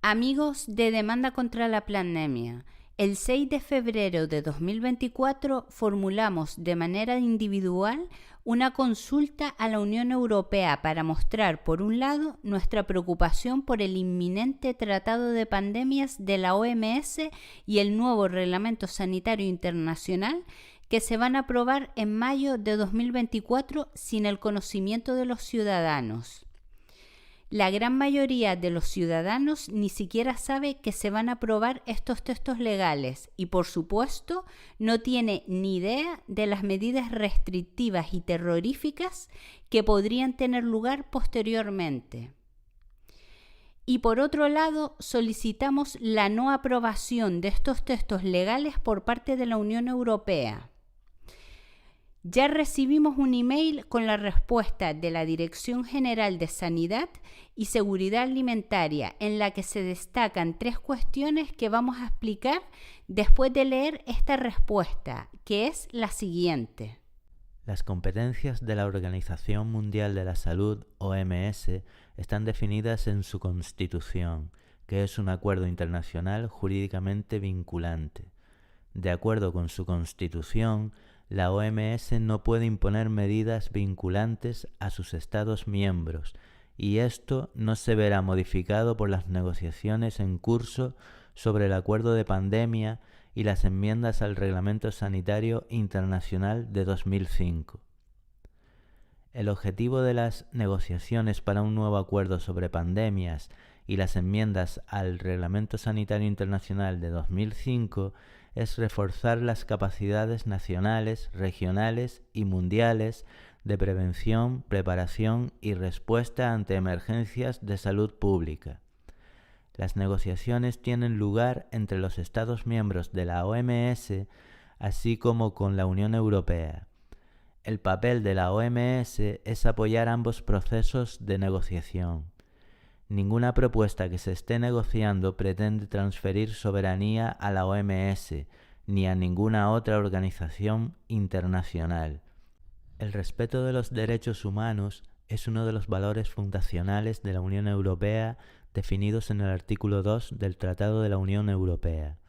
Amigos de Demanda contra la Pandemia, el 6 de febrero de 2024 formulamos de manera individual una consulta a la Unión Europea para mostrar, por un lado, nuestra preocupación por el inminente Tratado de Pandemias de la OMS y el nuevo Reglamento Sanitario Internacional que se van a aprobar en mayo de 2024 sin el conocimiento de los ciudadanos. La gran mayoría de los ciudadanos ni siquiera sabe que se van a aprobar estos textos legales y, por supuesto, no tiene ni idea de las medidas restrictivas y terroríficas que podrían tener lugar posteriormente. Y por otro lado, solicitamos la no aprobación de estos textos legales por parte de la Unión Europea. Ya recibimos un email con la respuesta de la Dirección General de Sanidad y Seguridad Alimentaria en la que se destacan 3 cuestiones que vamos a explicar después de leer esta respuesta, que es la siguiente. Las competencias de la Organización Mundial de la Salud, OMS, están definidas en su Constitución, que es un acuerdo internacional jurídicamente vinculante. De acuerdo con su Constitución, la OMS no puede imponer medidas vinculantes a sus Estados miembros y esto no se verá modificado por las negociaciones en curso sobre el acuerdo de pandemia y las enmiendas al Reglamento Sanitario Internacional de 2005. El objetivo de las negociaciones para un nuevo acuerdo sobre pandemias y las enmiendas al Reglamento Sanitario Internacional de 2005 es reforzar las capacidades nacionales, regionales y mundiales de prevención, preparación y respuesta ante emergencias de salud pública. Las negociaciones tienen lugar entre los Estados miembros de la OMS, así como con la Unión Europea. El papel de la OMS es apoyar ambos procesos de negociación. Ninguna propuesta que se esté negociando pretende transferir soberanía a la OMS ni a ninguna otra organización internacional. El respeto de los derechos humanos es uno de los valores fundacionales de la Unión Europea definidos en el artículo 2 del Tratado de la Unión Europea.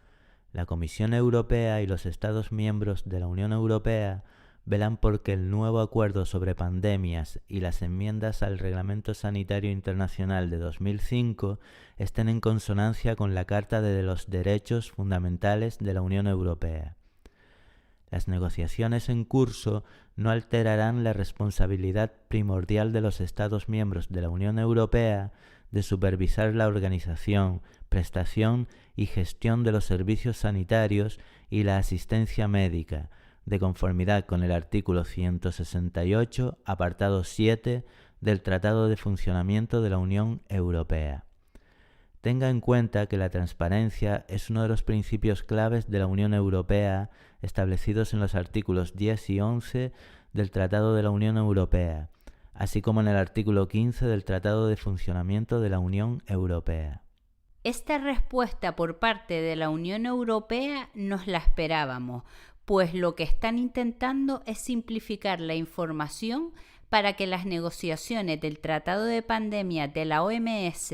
La Comisión Europea y los Estados miembros de la Unión Europea velan por que el nuevo acuerdo sobre pandemias y las enmiendas al Reglamento Sanitario Internacional de 2005 estén en consonancia con la Carta de los Derechos Fundamentales de la Unión Europea. Las negociaciones en curso no alterarán la responsabilidad primordial de los Estados miembros de la Unión Europea de supervisar la organización, prestación y gestión de los servicios sanitarios y la asistencia médica, de conformidad con el artículo 168, apartado 7 del Tratado de Funcionamiento de la Unión Europea. Tenga en cuenta que la transparencia es uno de los principios claves de la Unión Europea establecidos en los artículos 10 y 11 del Tratado de la Unión Europea, así como en el artículo 15 del Tratado de Funcionamiento de la Unión Europea. Esta respuesta por parte de la Unión Europea nos la esperábamos, pues lo que están intentando es simplificar la información para que las negociaciones del Tratado de Pandemia de la OMS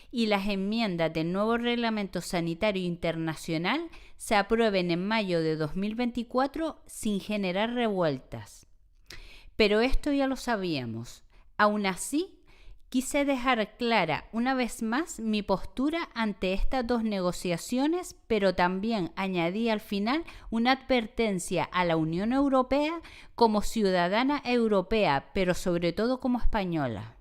y las enmiendas del nuevo Reglamento Sanitario Internacional se aprueben en mayo de 2024 sin generar revueltas. Pero esto ya lo sabíamos. Aún así, quise dejar clara una vez más mi postura ante estas 2 negociaciones, pero también añadí al final una advertencia a la Unión Europea como ciudadana europea, pero sobre todo como española.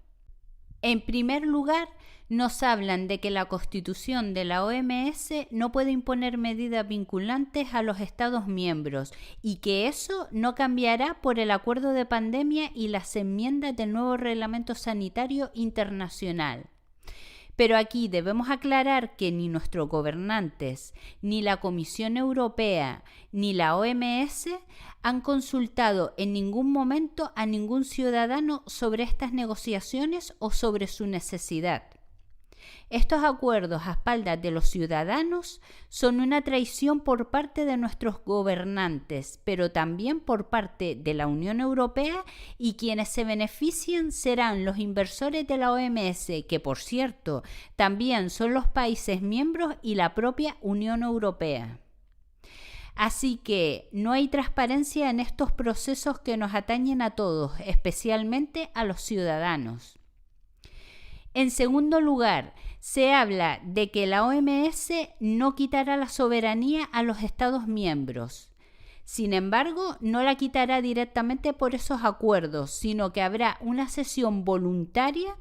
En primer lugar, nos hablan de que la Constitución de la OMS no puede imponer medidas vinculantes a los Estados miembros y que eso no cambiará por el acuerdo de pandemia y las enmiendas del nuevo Reglamento Sanitario Internacional. Pero aquí debemos aclarar que ni nuestros gobernantes, ni la Comisión Europea, ni la OMS han consultado en ningún momento a ningún ciudadano sobre estas negociaciones o sobre su necesidad. Estos acuerdos a espaldas de los ciudadanos son una traición por parte de nuestros gobernantes, pero también por parte de la Unión Europea, y quienes se benefician serán los inversores de la OMS, que por cierto también son los países miembros y la propia Unión Europea. Así que no hay transparencia en estos procesos que nos atañen a todos, especialmente a los ciudadanos. En segundo lugar, se habla de que la OMS no quitará la soberanía a los Estados miembros. Sin embargo, no la quitará directamente por esos acuerdos, sino que habrá una cesión voluntaria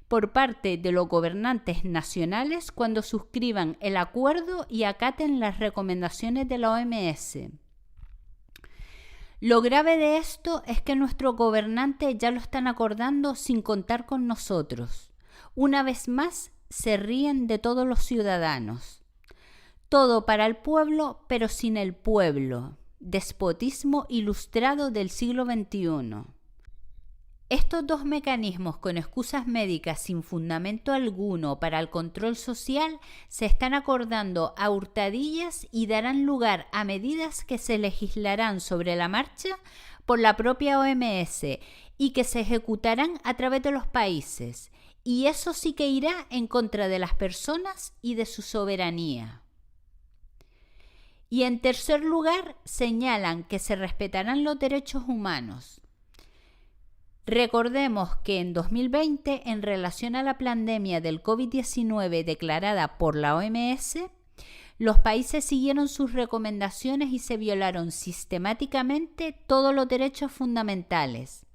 por parte de los gobernantes nacionales cuando suscriban el acuerdo y acaten las recomendaciones de la OMS. Lo grave de esto es que nuestros gobernantes ya lo están acordando sin contar con nosotros. Una vez más, se ríen de todos los ciudadanos. Todo para el pueblo, pero sin el pueblo. Despotismo ilustrado del siglo XXI. Estos dos mecanismos con excusas médicas sin fundamento alguno para el control social se están acordando a hurtadillas y darán lugar a medidas que se legislarán sobre la marcha por la propia OMS y que se ejecutarán a través de los países. Y eso sí que irá en contra de las personas y de su soberanía. Y en tercer lugar, señalan que se respetarán los derechos humanos. Recordemos que en 2020, en relación a la pandemia del COVID-19 declarada por la OMS, los países siguieron sus recomendaciones y se violaron sistemáticamente todos los derechos fundamentales.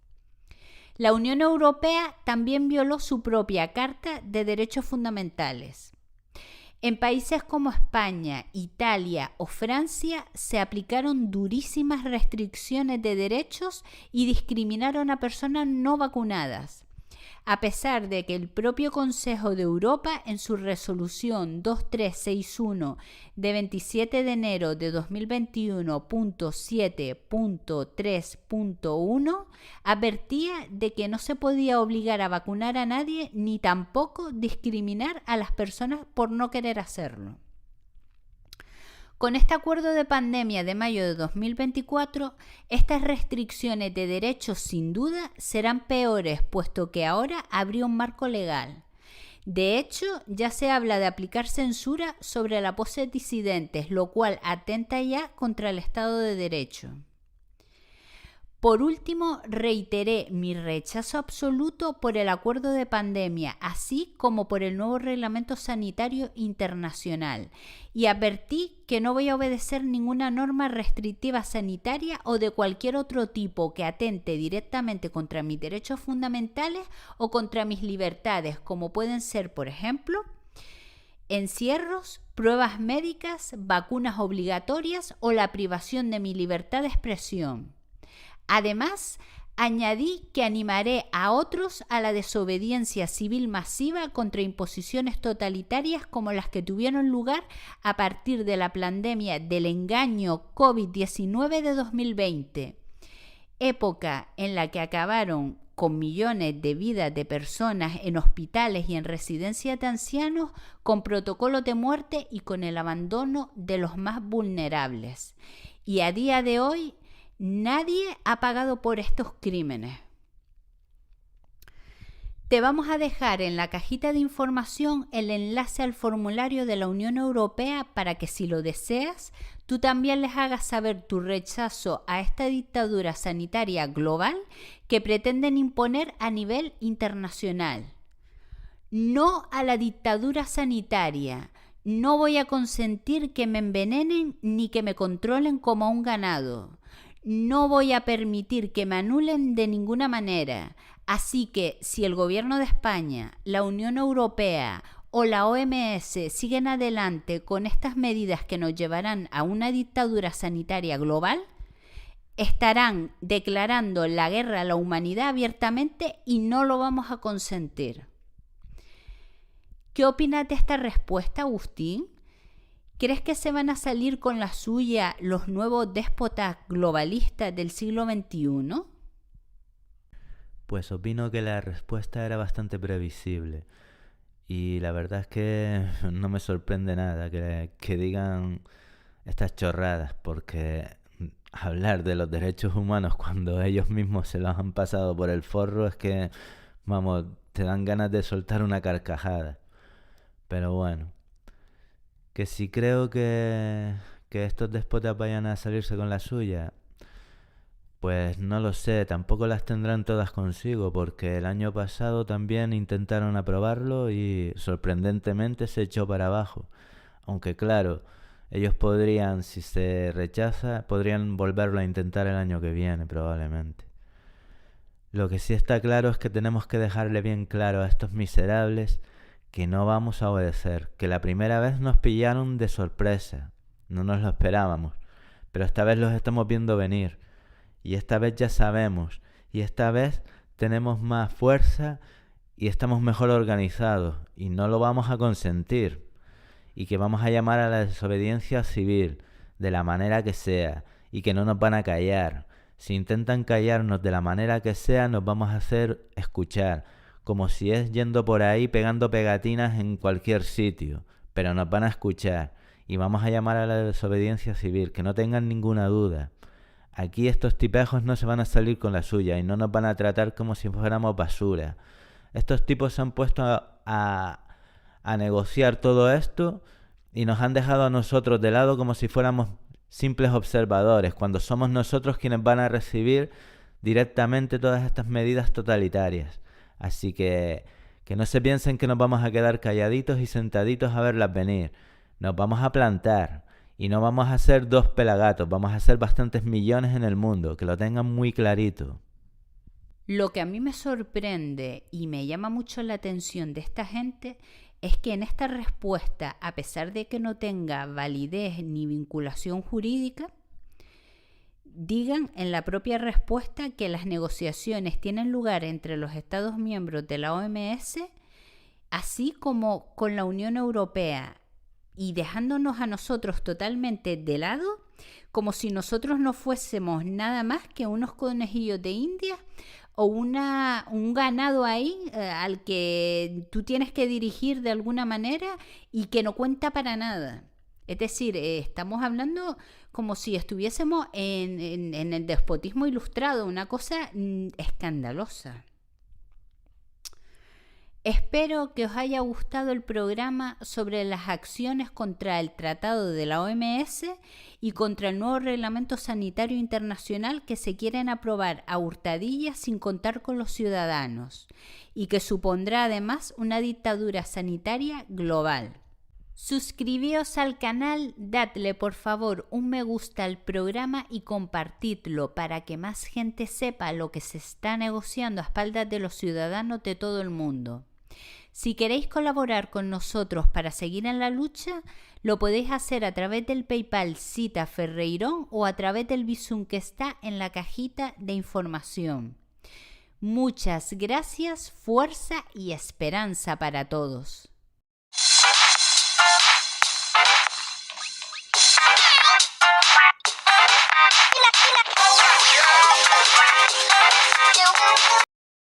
La Unión Europea también violó su propia Carta de Derechos Fundamentales. En países como España, Italia o Francia se aplicaron durísimas restricciones de derechos y discriminaron a personas no vacunadas, a pesar de que el propio Consejo de Europa, en su resolución 2361 de 27 de enero de 2021.7.3.1, advertía de que no se podía obligar a vacunar a nadie ni tampoco discriminar a las personas por no querer hacerlo. Con este acuerdo de pandemia de mayo de 2024, estas restricciones de derechos sin duda serán peores, puesto que ahora habría un marco legal. De hecho, ya se habla de aplicar censura sobre la pose de disidentes, lo cual atenta ya contra el Estado de Derecho. Por último, reiteré mi rechazo absoluto por el acuerdo de pandemia, así como por el nuevo reglamento sanitario internacional, y advertí que no voy a obedecer ninguna norma restrictiva sanitaria o de cualquier otro tipo que atente directamente contra mis derechos fundamentales o contra mis libertades, como pueden ser, por ejemplo, encierros, pruebas médicas, vacunas obligatorias o la privación de mi libertad de expresión. Además, añadí que animaré a otros a la desobediencia civil masiva contra imposiciones totalitarias como las que tuvieron lugar a partir de la pandemia del engaño COVID-19 de 2020, época en la que acabaron con millones de vidas de personas en hospitales y en residencias de ancianos, con protocolos de muerte y con el abandono de los más vulnerables. Y a día de hoy, nadie ha pagado por estos crímenes. Te vamos a dejar en la cajita de información el enlace al formulario de la Unión Europea para que, si lo deseas, tú también les hagas saber tu rechazo a esta dictadura sanitaria global que pretenden imponer a nivel internacional. No a la dictadura sanitaria. No voy a consentir que me envenenen ni que me controlen como a un ganado. No voy a permitir que me anulen de ninguna manera. Así que si el gobierno de España, la Unión Europea o la OMS siguen adelante con estas medidas que nos llevarán a una dictadura sanitaria global, estarán declarando la guerra a la humanidad abiertamente y no lo vamos a consentir. ¿Qué opinas de esta respuesta, Agustín? ¿Crees que se van a salir con la suya los nuevos déspotas globalistas del siglo XXI? Pues opino que la respuesta era bastante previsible. Y la verdad es que no me sorprende nada que digan estas chorradas, porque hablar de los derechos humanos cuando ellos mismos se los han pasado por el forro es que, vamos, te dan ganas de soltar una carcajada. Pero bueno, que si creo que estos déspotas vayan a salirse con la suya, pues no lo sé, tampoco las tendrán todas consigo, porque el año pasado también intentaron aprobarlo y sorprendentemente se echó para abajo. Aunque claro, ellos podrían, si se rechaza, podrían volverlo a intentar el año que viene probablemente. Lo que sí está claro es que tenemos que dejarle bien claro a estos miserables que no vamos a obedecer, que la primera vez nos pillaron de sorpresa, no nos lo esperábamos, pero esta vez los estamos viendo venir. Y esta vez ya sabemos, y esta vez tenemos más fuerza y estamos mejor organizados, y no lo vamos a consentir, y que vamos a llamar a la desobediencia civil, de la manera que sea, y que no nos van a callar. Si intentan callarnos de la manera que sea, nos vamos a hacer escuchar, como si es yendo por ahí pegando pegatinas en cualquier sitio, pero nos van a escuchar, y vamos a llamar a la desobediencia civil, que no tengan ninguna duda. Aquí estos tipejos no se van a salir con la suya y no nos van a tratar como si fuéramos basura. Estos tipos se han puesto a negociar todo esto y nos han dejado a nosotros de lado como si fuéramos simples observadores, cuando somos nosotros quienes van a recibir directamente todas estas medidas totalitarias. Así que no se piensen que nos vamos a quedar calladitos y sentaditos a verlas venir. Nos vamos a plantar. Y no vamos a ser 2 pelagatos, vamos a ser bastantes millones en el mundo, que lo tengan muy clarito. Lo que a mí me sorprende y me llama mucho la atención de esta gente es que en esta respuesta, a pesar de que no tenga validez ni vinculación jurídica, digan en la propia respuesta que las negociaciones tienen lugar entre los Estados miembros de la OMS, así como con la Unión Europea, y dejándonos a nosotros totalmente de lado, como si nosotros no fuésemos nada más que unos conejillos de India o un ganado ahí al que tú tienes que dirigir de alguna manera y que no cuenta para nada. Es decir, estamos hablando como si estuviésemos en el despotismo ilustrado, una cosa escandalosa. Espero que os haya gustado el programa sobre las acciones contra el Tratado de la OMS y contra el nuevo Reglamento Sanitario Internacional que se quieren aprobar a hurtadillas sin contar con los ciudadanos y que supondrá además una dictadura sanitaria global. Suscribíos al canal, dadle por favor un me gusta al programa y compartidlo para que más gente sepa lo que se está negociando a espaldas de los ciudadanos de todo el mundo. Si queréis colaborar con nosotros para seguir en la lucha, lo podéis hacer a través del PayPal Cita Ferreirón o a través del Bizum que está en la cajita de información. Muchas gracias, fuerza y esperanza para todos.